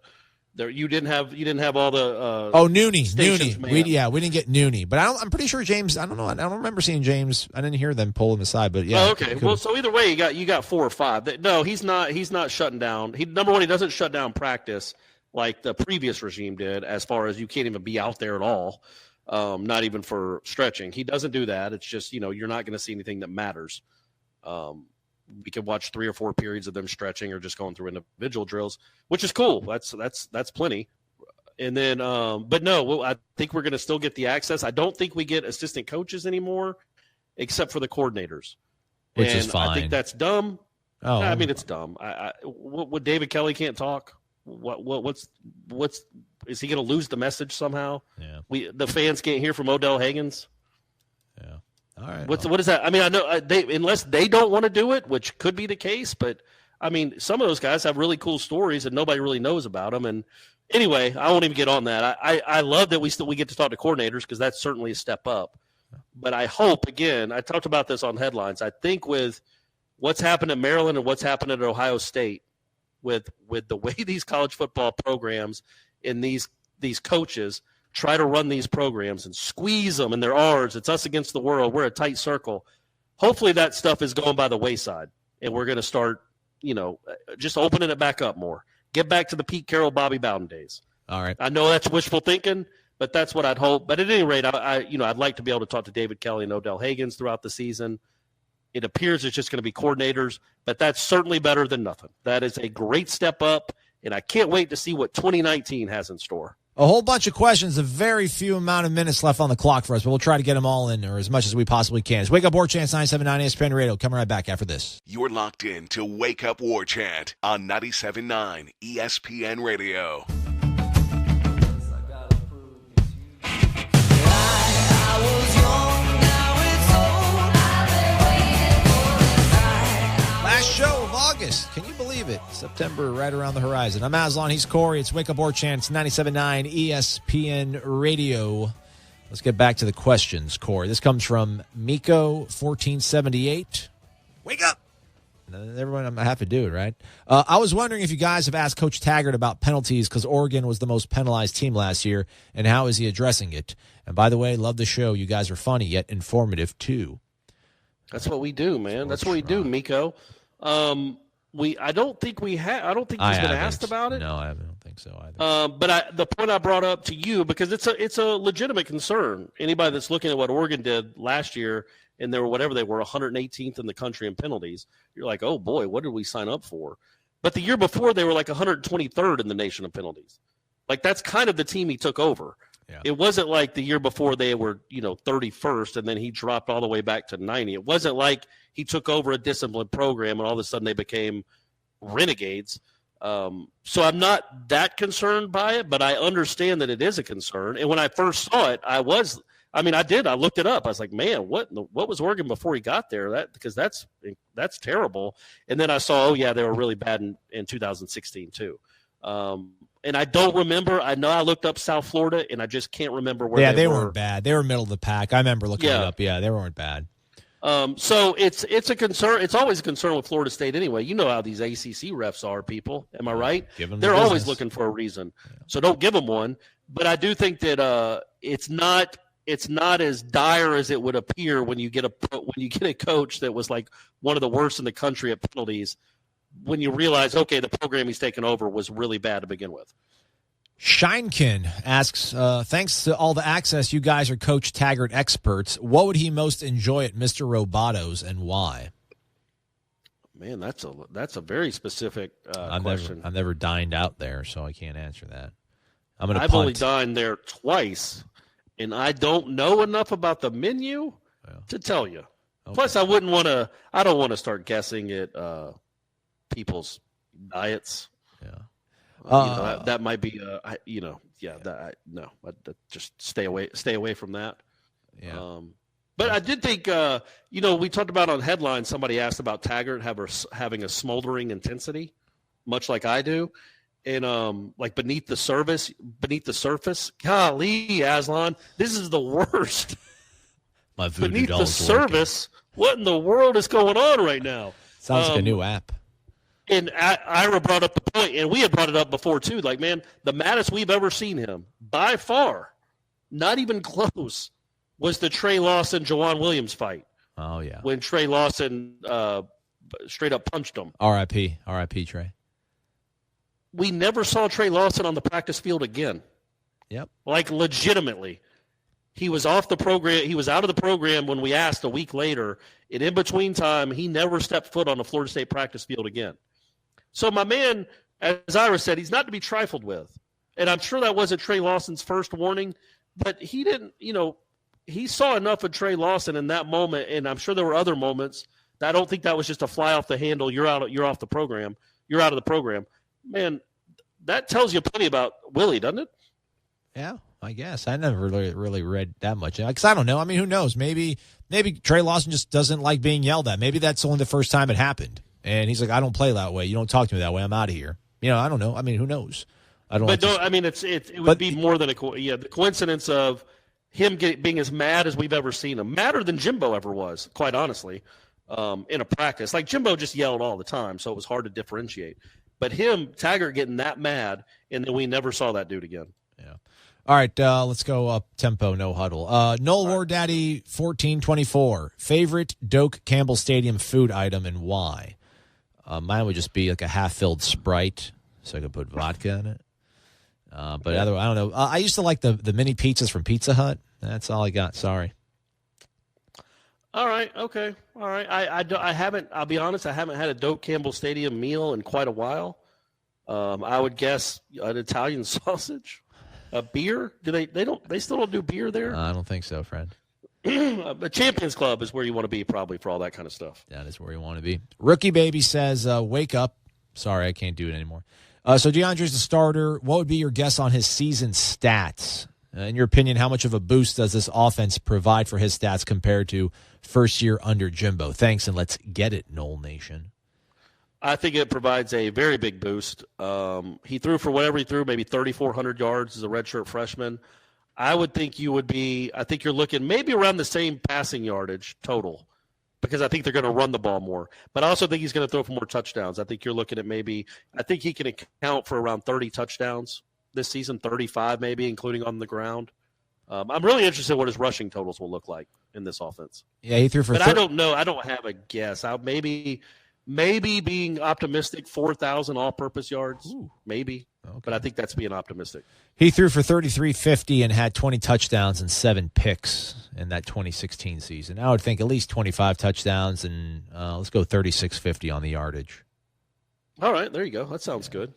There, you didn't have all the. Nooney. We didn't get Nooney, but I'm pretty sure James. I don't know. I don't remember seeing James. I didn't hear them pull him aside, but yeah. Oh, okay. Well, so either way, you got 4 or 5. No, he's not shutting down. Number one, he doesn't shut down practice like the previous regime did. As far as you can't even be out there at all, not even for stretching. He doesn't do that. It's just you're not going to see anything that matters. We could watch 3 or 4 periods of them stretching or just going through individual drills, which is cool. That's plenty. And then, but no, I think we're going to still get the access. I don't think we get assistant coaches anymore, except for the coordinators, which is fine. I think that's dumb. Oh, it's dumb. What David Kelly can't talk. What's is he going to lose the message somehow? Yeah. The fans can't hear from Odell Higgins. Yeah. All right. What is that? I know unless they don't want to do it, which could be the case, but some of those guys have really cool stories and nobody really knows about them. And anyway, I won't even get on that. I love that we get to talk to coordinators because that's certainly a step up. But I hope, again, I talked about this on headlines. I think with what's happened at Maryland and what's happened at Ohio State, with the way these college football programs and these coaches try to run these programs and squeeze them, and they're ours. It's us against the world. We're a tight circle. Hopefully that stuff is going by the wayside, and we're going to start, just opening it back up more. Get back to the Pete Carroll, Bobby Bowden days. All right. I know that's wishful thinking, but that's what I'd hope. But at any rate, I'd like to be able to talk to David Kelly and Odell Higgins throughout the season. It appears it's just going to be coordinators, but that's certainly better than nothing. That is a great step up, and I can't wait to see what 2019 has in store. A whole bunch of questions, a very few amount of minutes left on the clock for us, but we'll try to get them all in, or as much as we possibly can. It's Wake Up War Chant, 979 ESPN Radio. Coming right back after this. You're locked in to Wake Up War Chant on 97.9 ESPN Radio. Last show of August. Can you believe it? September right around the horizon. I'm Aslan. He's Corey. It's Wake Up War Chant. It's 97.9 ESPN Radio. Let's get back to the questions, Corey. This comes from Miko1478. Wake up! Everyone have to do it, right? I was wondering if you guys have asked Coach Taggart about penalties because Oregon was the most penalized team last year, and how is he addressing it? And by the way, love the show. You guys are funny yet informative too. That's what we do, man. That's what we do, Miko. I don't think we have. I don't think he's been asked about it. No, I don't think so either. But the point I brought up to you, because it's a legitimate concern. Anybody that's looking at what Oregon did last year, and they were 118th in the country in penalties. You're like, oh boy, what did we sign up for? But the year before, they were like 123rd in the nation of penalties. Like that's kind of the team he took over. Yeah. It wasn't like the year before they were 31st, and then he dropped all the way back to 90. It wasn't like he took over a disciplined program and all of a sudden they became renegades. So I'm not that concerned by it, but I understand that it is a concern. And when I first saw it, I looked it up. I was like, man, what was Oregon before he got there? Because that's terrible. And then I saw, they were really bad in 2016 too. And I don't remember. I know I looked up South Florida, and I just can't remember where they were. Weren't bad. They were middle of the pack. I remember looking it up. Yeah, they weren't bad. So it's a concern. It's always a concern with Florida State anyway. You know how these ACC refs are, people. Am I right? They're always looking for a reason. Yeah. So don't give them one. But I do think that it's not as dire as it would appear when you get a coach that was like one of the worst in the country at penalties. When you realize, okay, the program he's taken over was really bad to begin with. Shinekin asks, thanks to all the access, you guys are Coach Taggart experts. What would he most enjoy at Mr. Roboto's and why? Man, that's a very specific question. I've never dined out there, so I can't answer that. I've only dined there twice, and I don't know enough about the menu to tell you. Okay. Plus, I don't want to start guessing at people's diets. Yeah. That might be, just stay away from that. Yeah. But I did think, we talked about on headlines, somebody asked about Taggart having a smoldering intensity, much like I do. And like beneath the surface, golly, Aslan, this is the worst. My voodoo beneath the doll's surface, what in the world is going on right now? Sounds like a new app. And Ira brought up the point, and we had brought it up before too. Like, man, the maddest we've ever seen him, by far, not even close, was the Trey Lawson Jawan Williams fight. Oh yeah, when Trey Lawson straight up punched him. R.I.P. Trey. We never saw Trey Lawson on the practice field again. Yep, like legitimately, he was off the program. He was out of the program when we asked a week later. And in between time, he never stepped foot on the Florida State practice field again. So my man, as Ira said, he's not to be trifled with. And I'm sure that wasn't Trey Lawson's first warning, but he didn't, he saw enough of Trey Lawson in that moment, and I'm sure there were other moments that I don't think that was just a fly off the handle. You're off the program. You're out of the program. Man, that tells you plenty about Willie, doesn't it? Yeah, I guess. I never really read that much. Because I don't know. I mean, who knows? Maybe Trey Lawson just doesn't like being yelled at. Maybe that's only the first time it happened. And he's like, I don't play that way. You don't talk to me that way. I'm out of here. I don't know. I mean, who knows? I don't. It would be more than the coincidence of him being as mad as we've ever seen him, madder than Jimbo ever was, quite honestly, in a practice. Like Jimbo just yelled all the time, so it was hard to differentiate. But Taggart getting that mad, and then we never saw that dude again. Yeah. All right, let's go up tempo, no huddle. Noel War Daddy 1424, favorite Doak Campbell Stadium food item and why? Mine would just be like a half-filled Sprite, so I could put vodka in it. But I don't know. I used to like the mini pizzas from Pizza Hut. That's all I got. Sorry. All right. Okay. All right. I haven't. I'll be honest. I haven't had a Doak Campbell Stadium meal in quite a while. I would guess an Italian sausage, a beer. They still don't do beer there? I don't think so, friend. The Champions Club is where you want to be probably for all that kind of stuff. That is where you want to be. Rookie Baby says, wake up. Sorry, I can't do it anymore. So DeAndre's the starter. What would be your guess on his season stats? In your opinion, how much of a boost does this offense provide for his stats compared to first year under Jimbo? Thanks, and let's get it, Noel Nation. I think it provides a very big boost. He threw for whatever he threw, maybe 3,400 yards as a redshirt freshman. I think you're looking maybe around the same passing yardage total because I think they're going to run the ball more. But I also think he's going to throw for more touchdowns. I think you're looking at I think he can account for around 30 touchdowns this season, 35 maybe, including on the ground. I'm really interested in what his rushing totals will look like in this offense. Yeah, he threw for. But I don't know. I don't have a guess. Maybe being optimistic, 4,000 all-purpose yards. Ooh. Maybe. Okay. But I think that's being optimistic. He threw for 3,350 and had 20 touchdowns and 7 picks in that 2016 season. I would think at least 25 touchdowns and let's go 3,650 on the yardage. All right, there you go. That sounds good.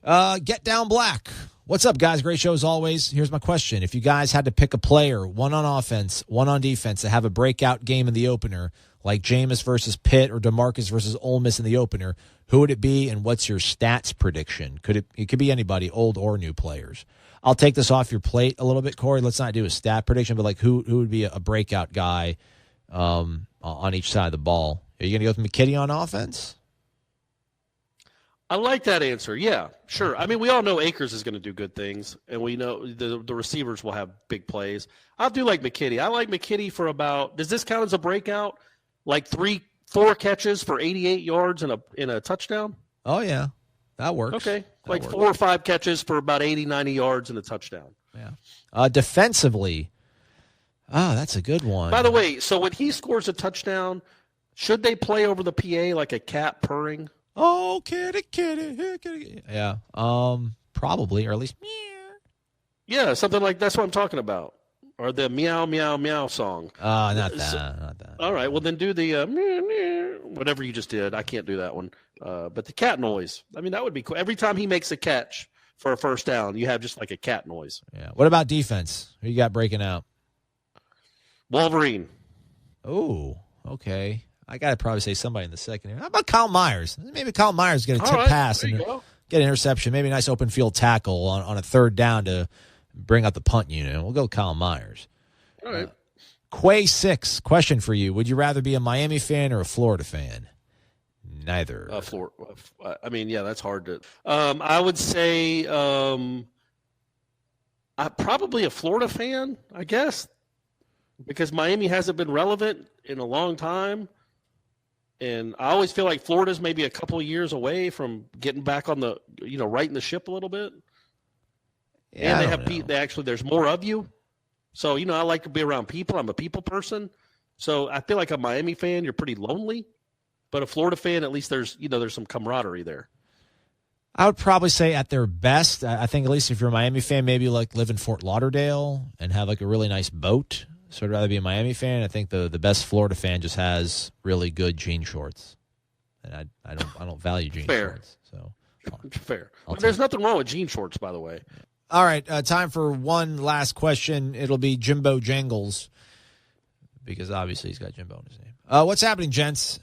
Get Down Black. What's up, guys? Great show as always. Here's my question. If you guys had to pick a player, one on offense, one on defense, to have a breakout game in the opener, like Jameis versus Pitt or DeMarcus versus Ole Miss in the opener, who would it be, and what's your stats prediction? It could be anybody, old or new players. I'll take this off your plate a little bit, Corey. Let's not do a stat prediction, but like who would be a breakout guy on each side of the ball? Are you going to go with McKitty on offense? I like that answer. Yeah, sure. I mean, we all know Akers is going to do good things, and we know the receivers will have big plays. I do like McKitty. I like McKitty for about, does this count as a breakout? Like 4 catches for 88 yards in a touchdown? Oh, yeah. That works. Okay. That Like works. 4 or 5 catches for about 80, 90 yards and a touchdown. Yeah. Defensively, that's a good one. By the way, so when he scores a touchdown, should they play over the PA like a cat purring? Oh, kitty, kitty, here, kitty. Yeah. Probably, or at least meow. Yeah, something like that's what I'm talking about. Or the meow, meow, meow song. Not that. All right, well, then do the meow, meow, whatever you just did. I can't do that one. But the cat noise. I mean, that would be cool. Every time he makes a catch for a first down, you have just like a cat noise. Yeah. What about defense? Who you got breaking out? Wolverine. Oh, okay. I got to probably say somebody in the second. How about Kyle Myers? Maybe Kyle Myers get a All tip right, pass there and you go. get an interception. Maybe a nice open field tackle on a third down to bring out the punt unit. We'll go Kyle Myers. All right. Quay 6, question for you. Would you rather be a Miami fan or a Florida fan? Neither. I mean, yeah, that's hard to. I would say probably a Florida fan, I guess, because Miami hasn't been relevant in a long time. And I always feel like Florida's maybe a couple of years away from getting back on the, righting the ship a little bit. Yeah, and there's more of you. So, I like to be around people. I'm a people person. So I feel like a Miami fan, you're pretty lonely. But a Florida fan, at least there's some camaraderie there. I would probably say at their best, I think at least if you're a Miami fan, maybe like live in Fort Lauderdale and have like a really nice boat. So I'd rather be a Miami fan. I think the best Florida fan just has really good jean shorts. And I don't value jean shorts. So Fair. There's nothing wrong with jean shorts, by the way. All right, time for one last question. It'll be Jimbo Jangles, because obviously he's got Jimbo in his name. What's happening, gents?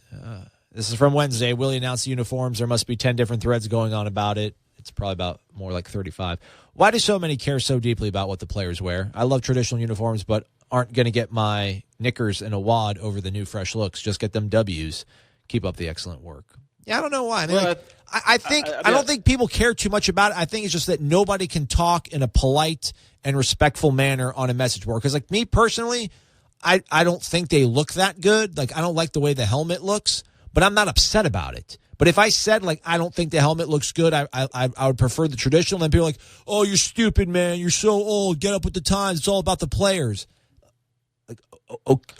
This is from Wednesday. Willie announced the uniforms. There must be 10 different threads going on about it. It's probably about more like 35. Why do so many care so deeply about what the players wear? I love traditional uniforms, but aren't going to get my knickers in a wad over the new fresh looks. Just get them W's. Keep up the excellent work. Yeah, I don't know why. I mean, I don't think people care too much about it. I think it's just that nobody can talk in a polite and respectful manner on a message board. Because, like, me personally, I don't think they look that good. Like, I don't like the way the helmet looks, but I'm not upset about it. But if I said, like, I don't think the helmet looks good, I would prefer the traditional. And people are like, oh, you're stupid, man. You're so old. Get up with the times. It's all about the players. Like,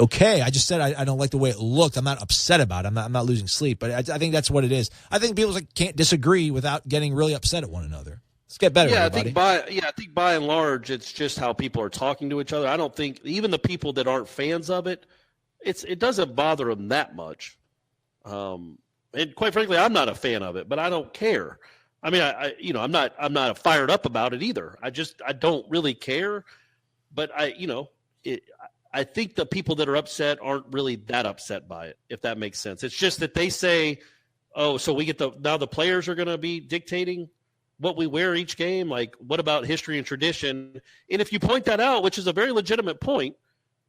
okay, I just said I don't like the way it looked. I'm not upset about it. I'm not losing sleep. But I think that's what it is. I think people can't disagree without getting really upset at one another. Let's get better, everybody. I think by and large, it's just how people are talking to each other. I don't think even the people that aren't fans of it, it doesn't bother them that much. And quite frankly, I'm not a fan of it, but I don't care. I mean, I'm not fired up about it either. I don't really care. But I think the people that are upset aren't really that upset by it, if that makes sense. It's just that they say, oh, so now the players are going to be dictating what we wear each game. Like, what about history and tradition? And if you point that out, which is a very legitimate point,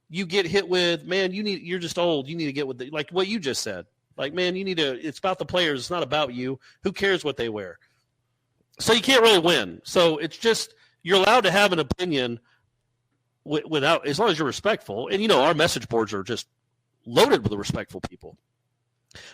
you get hit with, man, you're just old. You need to get with like what you just said. Like, man, it's about the players. It's not about you. Who cares what they wear? So you can't really win. So it's just, you're allowed to have an opinion without, as long as you're respectful. And, our message boards are just loaded with respectful people.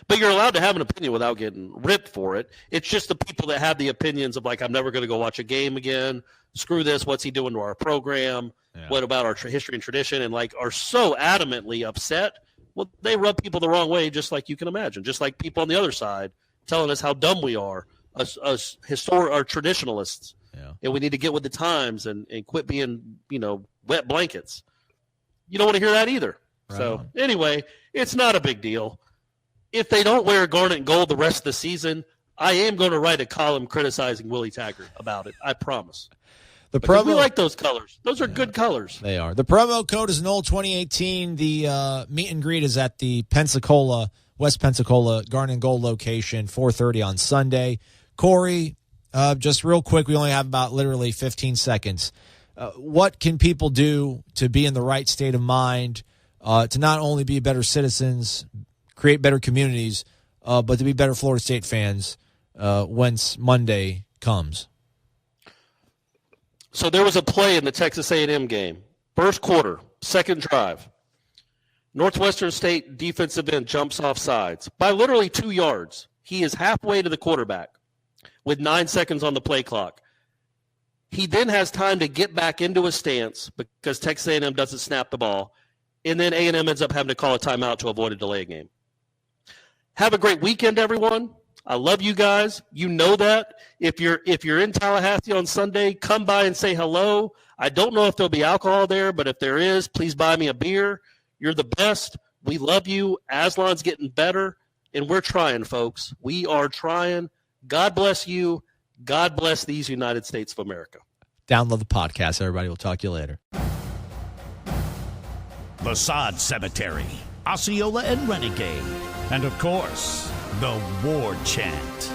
But you're allowed to have an opinion without getting ripped for it. It's just the people that have the opinions of, like, I'm never going to go watch a game again. Screw this. What's he doing to our program? Yeah. What about our history and tradition? And, like, are so adamantly upset. Well, they rub people the wrong way, just like you can imagine. Just like people on the other side telling us how dumb we are, us our traditionalists. Yeah. And we need to get with the times and quit being, wet blankets. You don't want to hear that either. Right. So, anyway, it's not a big deal. If they don't wear garnet and gold the rest of the season, I am going to write a column criticizing Willie Taggart about it. I promise. We like those colors. Those are good colors. They are. The promo code is NOLE 2018. The meet and greet is at the West Pensacola Garnet and Gold location, 4:30 on Sunday. Corey, just real quick, we only have about literally 15 seconds. What can people do to be in the right state of mind, to not only be better citizens, create better communities, but to be better Florida State fans once Monday comes? So there was a play in the Texas A&M game. First quarter, second drive. Northwestern State defensive end jumps off sides by literally 2 yards. He is halfway to the quarterback with 9 seconds on the play clock. He then has time to get back into his stance because Texas A&M doesn't snap the ball, and then A&M ends up having to call a timeout to avoid a delay game. Have a great weekend, everyone. I love you guys. You know that. If you're in Tallahassee on Sunday, come by and say hello. I don't know if there'll be alcohol there, but if there is, please buy me a beer. You're the best. We love you. Aslan's getting better, and we're trying, folks. We are trying. God bless you. God bless these United States of America. Download the podcast, everybody. We'll talk to you later. The Sod Cemetery, Osceola and Renegade, and of course, the War Chant.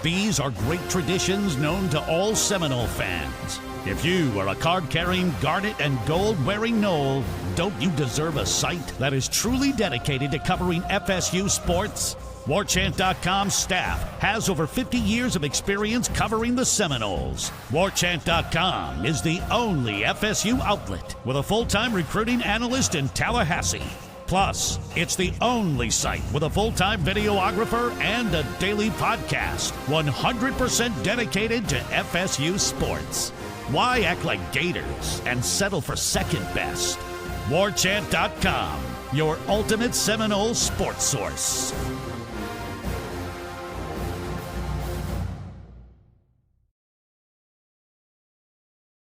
These are great traditions known to all Seminole fans. If you are a card-carrying, garnet and gold-wearing Nole, don't you deserve a site that is truly dedicated to covering FSU sports? WarChant.com's staff has over 50 years of experience covering the Seminoles. WarChant.com is the only FSU outlet with a full-time recruiting analyst in Tallahassee. Plus, it's the only site with a full-time videographer and a daily podcast, 100% dedicated to FSU sports. Why act like Gators and settle for second best? WarChant.com, your ultimate Seminole sports source.